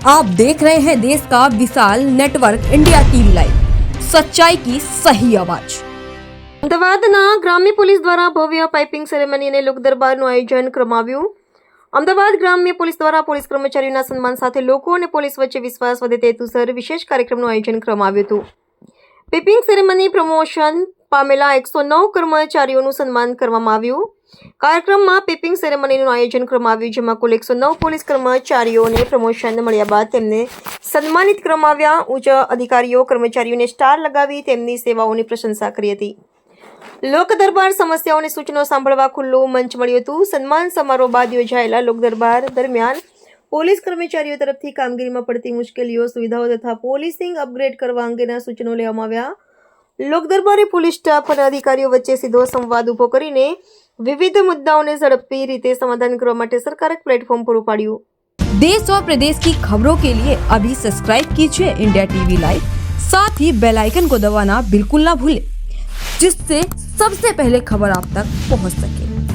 आप देख रहे हैं देश का विशाल नेटवर्क इंडिया टीवी लाइव, सच्चाई की सही आवाज। અમદાવાદના ગ્રામ્ય પોલીસ દ્વારા ભવ્ય પાઇપિંગ સેરેમની અને લોક દરબારનું આયોજન કરવામાં આવ્યું। અમદાવાદ ગ્રામ્ય પોલીસ દ્વારા પોલીસ કર્મચારીઓના સન્માન સાથે લોકો અને પોલીસ વચ્ચે વિશ્વાસ વધે તે હેતુસર વિશેષ કાર્યક્રમનું આયોજન કરવામાં આવ્યું હતું। પાઇપિંગ સેરેમની પ્રમોશન પામેલા 109 કર્મચારીઓનું સન્માન કરવામાં આવ્યું। કાર્યક્રમમાં પાઇપિંગ સેરેમનીનું આયોજન કરવામાં આવ્યું, જેમાં કુલ 109 પોલીસ કર્મચારીઓને પ્રમોશન મળ્યા બાદ તેમને સન્માનિત કરવામાં આવ્યા। ઉચ્ચ અધિકારીઓ કર્મચારીઓને સ્ટાર લગાવી તેમની સેવાઓની પ્રશંસા કરી હતી। લોક દરબાર સમસ્યાઓ અને સૂચનો સાંભળવા ખુલ્લું મંચ મળ્યું હતું। સન્માન સમારોહ બાદ યોજાયેલા લોક દરબાર દરમિયાન પોલીસ કર્મચારીઓ તરફથી કામગીરીમાં પડતી મુશ્કેલીઓ, સુવિધાઓ તથા પોલીસિંગ અપગ્રેડ કરવા અંગેના સૂચનો લેવામાં આવ્યા। લોક દરબારે પોલીસ સ્ટાફ અને અધિકારીઓ વચ્ચે સીધો સંવાદ ઊભો કરીને વિવિધ મુદ્દાઓને ઝડપી રીતે समाधान કરવા માટે સરકારક પ્લેટફોર્મ પૂરું પાડ્યું। देश और प्रदेश की खबरों के लिए अभी सब्सक्राइब कीजिए इंडिया टीवी लाइव, साथ ही बेल आइकन को दबाना बिल्कुल ना भूलें, जिससे सबसे पहले खबर आप तक पहुंच सके।